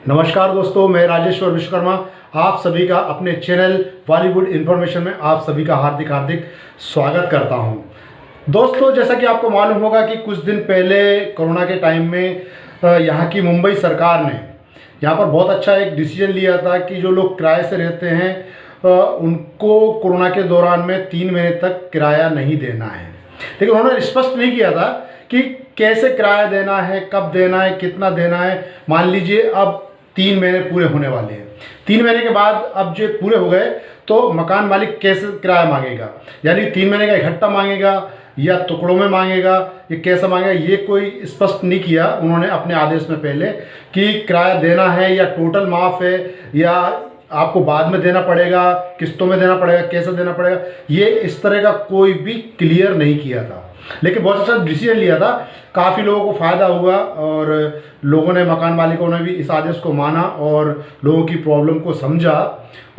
नमस्कार दोस्तों, मैं राजेश्वर विश्वकर्मा आप सभी का अपने चैनल बॉलीवुड इन्फॉर्मेशन में आप सभी का हार्दिक हार्दिक स्वागत करता हूं। दोस्तों, जैसा कि आपको मालूम होगा कि कुछ दिन पहले कोरोना के टाइम में यहाँ की मुंबई सरकार ने यहाँ पर बहुत अच्छा एक डिसीजन लिया था कि जो लोग किराए से रहते हैं उनको कोरोना के दौरान में 3 महीने तक किराया नहीं देना है। लेकिन उन्होंने स्पष्ट नहीं किया था कि कैसे किराया देना है, कब देना है, कितना देना है। मान लीजिए अब 3 महीने पूरे होने वाले हैं। 3 महीने के बाद अब जो पूरे हो गए तो मकान मालिक कैसे किराया मांगेगा, यानी 3 महीने का इकट्ठा मांगेगा या टुकड़ों में मांगेगा, ये कैसा मांगेगा, ये कोई स्पष्ट नहीं किया उन्होंने अपने आदेश में पहले कि किराया देना है या टोटल माफ़ है या आपको बाद में देना पड़ेगा, किस्तों में देना पड़ेगा, कैसे देना पड़ेगा, ये इस तरह का कोई भी क्लियर नहीं किया था। लेकिन बहुत अच्छा डिसीजन लिया था, काफ़ी लोगों को फ़ायदा हुआ और लोगों ने, मकान मालिकों ने भी इस आदेश को माना और लोगों की प्रॉब्लम को समझा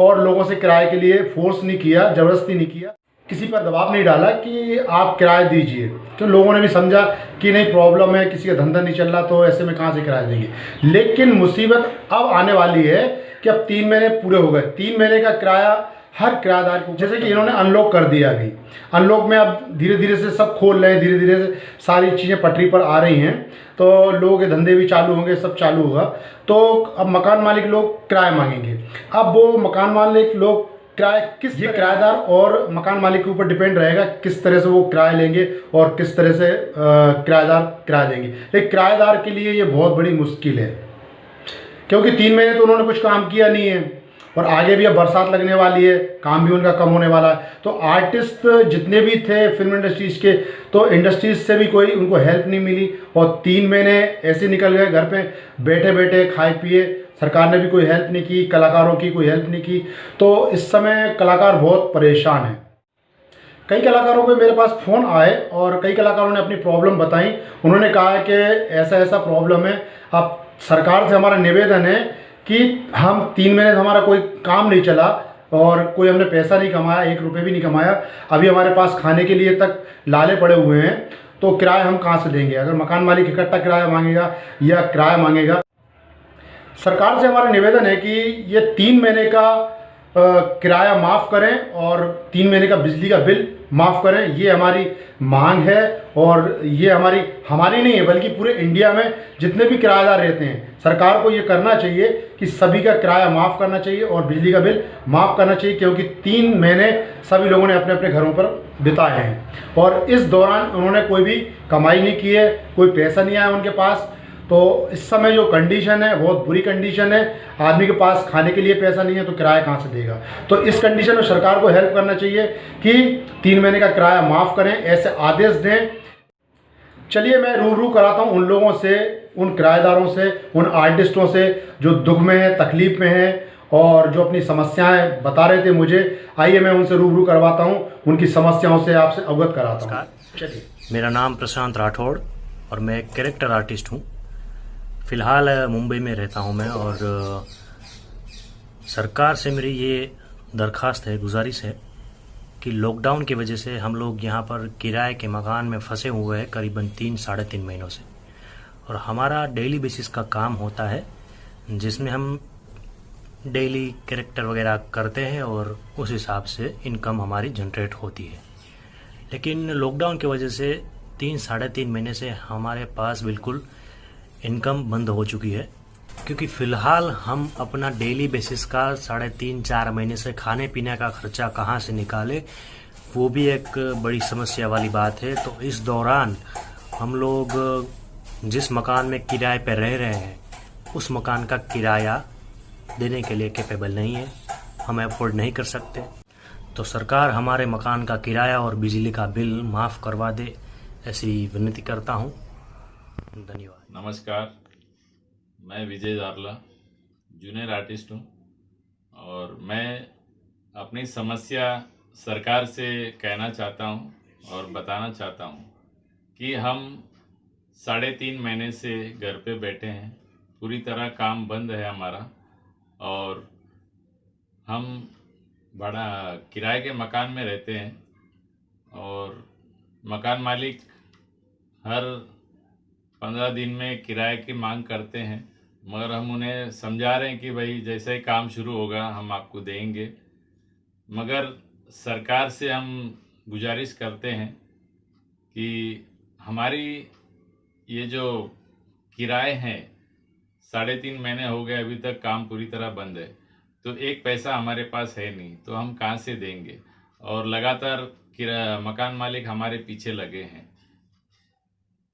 और लोगों से किराए के लिए फोर्स नहीं किया, ज़बरदस्ती नहीं किया, किसी पर दबाव नहीं डाला कि आप किराया दीजिए। तो लोगों ने भी समझा कि नहीं, प्रॉब्लम है, किसी का धंधा नहीं चल रहा, तो ऐसे में कहाँ से किराया देंगे। लेकिन मुसीबत अब आने वाली है कि अब 3 महीने पूरे हो गए, 3 महीने का किराया हर किराएदार को, जैसे कि इन्होंने अनलॉक कर दिया। अभी अनलॉक में अब धीरे धीरे से सब खोल रहे हैं, धीरे धीरे से सारी चीज़ें पटरी पर आ रही हैं, तो लोगों के धंधे भी चालू होंगे, सब चालू होगा। तो अब मकान मालिक लोग किराया मांगेंगे। अब वो मकान मालिक लोग किराया किस, ये किराएदार और मकान मालिक के ऊपर डिपेंड रहेगा किस तरह से वो किराया लेंगे और किस तरह से किराएदार किराया देंगे। लेकिन किराएदार के लिए ये बहुत बड़ी मुश्किल है, क्योंकि 3 महीने तो उन्होंने कुछ काम किया नहीं है और आगे भी अब बरसात लगने वाली है, काम भी उनका कम होने वाला है। तो आर्टिस्ट जितने भी थे फिल्म इंडस्ट्रीज़ के, तो इंडस्ट्रीज से भी कोई उनको हेल्प नहीं मिली और 3 महीने ऐसे निकल गए, घर पे बैठे बैठे खाए पिए। सरकार ने भी कोई हेल्प नहीं की, कलाकारों की कोई हेल्प नहीं की। तो इस समय कलाकार बहुत परेशान हैं। कई कलाकारों को मेरे पास फ़ोन आए और कई कलाकारों ने अपनी प्रॉब्लम बताई। उन्होंने कहा कि ऐसा ऐसा प्रॉब्लम है, अब सरकार से हमारा निवेदन है कि हम 3 महीने से हमारा कोई काम नहीं चला और कोई हमने पैसा नहीं कमाया, 1 रुपये भी नहीं कमाया, अभी हमारे पास खाने के लिए तक लाले पड़े हुए हैं, तो किराया हम कहाँ से देंगे। अगर मकान मालिक इकट्ठा किराया मांगेगा या किराया मांगेगा, सरकार से हमारा निवेदन है कि ये 3 महीने का किराया माफ़ करें और 3 महीने का बिजली का बिल माफ़ करें। ये हमारी मांग है और ये हमारी नहीं है, बल्कि पूरे इंडिया में जितने भी किराएदार रहते हैं, सरकार को ये करना चाहिए कि सभी का किराया माफ़ करना चाहिए और बिजली का बिल माफ़ करना चाहिए, क्योंकि 3 महीने सभी लोगों ने अपने अपने घरों पर बिताए हैं और इस दौरान उन्होंने कोई भी कमाई नहीं की है, कोई पैसा नहीं आया उनके पास। तो इस समय जो कंडीशन है बहुत बुरी कंडीशन है, आदमी के पास खाने के लिए पैसा नहीं है तो किराया कहाँ से देगा। तो इस कंडीशन में सरकार को हेल्प करना चाहिए कि 3 महीने का किराया माफ़ करें, ऐसे आदेश दें। चलिए मैं रूबरू कराता हूँ उन लोगों से, उन किराएदारों से, उन आर्टिस्टों से जो दुख में हैं, तकलीफ़ में हैं और जो अपनी समस्याएं बता रहे थे मुझे। आइए मैं उनसे रूबरू करवाता हूँ, उनकी समस्याओं से आपसे अवगत कराता हूँ। चलिए। मेरा नाम प्रशांत राठौड़ और मैं एक कैरेक्टर आर्टिस्ट हूँ। फ़िलहाल मुंबई में रहता हूँ मैं और सरकार से मेरी ये दरख्वास्त है, गुजारिश है कि लॉकडाउन की वजह से हम लोग यहाँ पर किराए के मकान में फंसे हुए हैं करीबन 3-3.5 महीनों से, और हमारा डेली बेसिस का काम होता है जिसमें हम डेली कैरेक्टर वगैरह करते हैं और उस हिसाब से इनकम हमारी जनरेट होती है। लेकिन लॉकडाउन की वजह से 3-3.5 महीने से हमारे पास बिल्कुल इनकम बंद हो चुकी है, क्योंकि फ़िलहाल हम अपना डेली बेसिस का 3.5-4 महीने से खाने पीने का खर्चा कहाँ से निकालें, वो भी एक बड़ी समस्या वाली बात है। तो इस दौरान हम लोग जिस मकान में किराए पर रह रहे हैं उस मकान का किराया देने के लिए कैपेबल नहीं है, हम अफोर्ड नहीं कर सकते। तो सरकार हमारे मकान का किराया और बिजली का बिल माफ़ करवा दे, ऐसी विनती करता हूँ। धन्यवाद। नमस्कार, मैं विजय जारला जूनियर आर्टिस्ट हूँ और मैं अपनी समस्या सरकार से कहना चाहता हूँ और बताना चाहता हूँ कि हम 3.5 महीने से घर पे बैठे हैं, पूरी तरह काम बंद है हमारा और हम बड़ा किराए के मकान में रहते हैं और मकान मालिक हर 15 दिन में किराए की मांग करते हैं, मगर हम उन्हें समझा रहे हैं कि भाई जैसे ही काम शुरू होगा हम आपको देंगे। मगर सरकार से हम गुजारिश करते हैं कि हमारी ये जो किराए हैं 3.5 महीने हो गए, अभी तक काम पूरी तरह बंद है, तो एक पैसा हमारे पास है नहीं, तो हम कहाँ से देंगे। और लगातार मकान मालिक हमारे पीछे लगे हैं।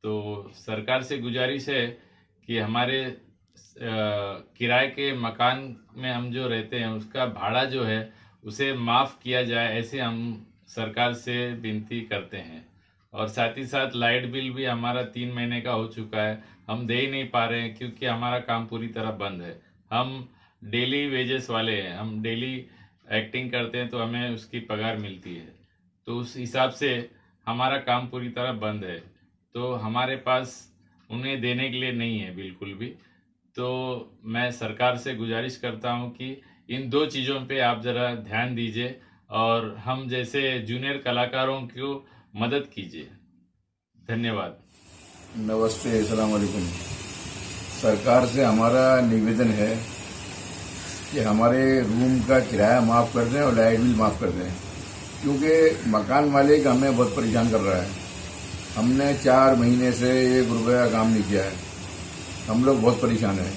तो सरकार से गुजारिश है कि हमारे किराए के मकान में हम जो रहते हैं उसका भाड़ा जो है उसे माफ़ किया जाए, ऐसे हम सरकार से विनती करते हैं। और साथ ही साथ लाइट बिल भी हमारा 3 महीने का हो चुका है, हम दे ही नहीं पा रहे हैं क्योंकि हमारा काम पूरी तरह बंद है। हम डेली वेजेस वाले हैं, हम डेली एक्टिंग करते हैं तो हमें उसकी पगार मिलती है, तो उस हिसाब से हमारा काम पूरी तरह बंद है। तो हमारे पास उन्हें देने के लिए नहीं है बिल्कुल भी। तो मैं सरकार से गुजारिश करता हूं कि इन 2 चीज़ों पे आप ज़रा ध्यान दीजिए और हम जैसे जूनियर कलाकारों को मदद कीजिए। धन्यवाद। नमस्ते, अस्सलाम वालेकुम। सरकार से हमारा निवेदन है कि हमारे रूम का किराया माफ़ कर दें और लाइट बिल माफ़ कर दें, क्योंकि मकान मालिक हमें बहुत परेशान कर रहा है। हमने 4 महीने से 1 रुपये का काम नहीं किया है, हम लोग बहुत परेशान हैं।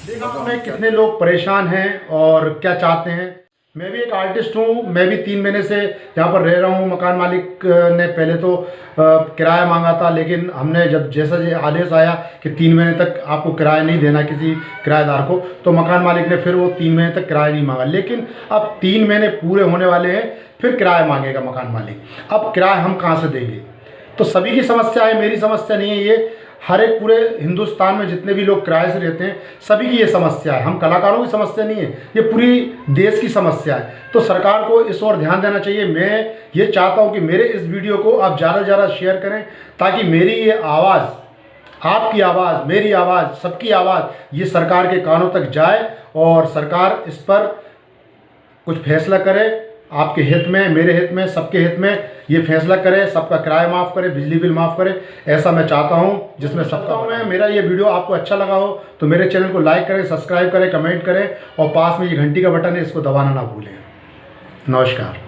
देखा आपने कितने लोग परेशान हैं और क्या चाहते हैं। मैं भी एक आर्टिस्ट हूँ, मैं भी 3 महीने से यहाँ पर रह रहा हूँ। मकान मालिक ने पहले तो किराया मांगा था, लेकिन हमने जब जैसा ये आदेश आया कि 3 महीने तक आपको किराया नहीं देना किसी किराएदार को, तो मकान मालिक ने फिर वो 3 महीने तक किराया नहीं मांगा। लेकिन अब 3 महीने पूरे होने वाले हैं, फिर किराया मांगेगा मकान मालिक। अब किराया हम कहाँ से देंगे। तो सभी की समस्या है, मेरी समस्या नहीं है ये। हर एक पूरे हिंदुस्तान में जितने भी लोग किराए से रहते हैं सभी की ये समस्या है। हम कलाकारों की समस्या नहीं है, ये पूरी देश की समस्या है। तो सरकार को इस ओर ध्यान देना चाहिए। मैं ये चाहता हूँ कि मेरे इस वीडियो को आप ज़्यादा से ज़्यादा शेयर करें, ताकि मेरी ये आवाज़, आपकी आवाज़, मेरी आवाज़, सबकी आवाज़ ये सरकार के कानों तक जाए और सरकार इस पर कुछ फैसला करे। आपके हित में, मेरे हित में, सबके हित में ये फैसला करे, सबका किराया माफ़ करे, बिजली बिल माफ़ करे। ऐसा मैं चाहता हूँ जिसमें सबका मैं। मेरा ये वीडियो आपको अच्छा लगा हो तो मेरे चैनल को लाइक करें, सब्सक्राइब करें, कमेंट करें और पास में ये घंटी का बटन है इसको दबाना ना भूलें। नमस्कार।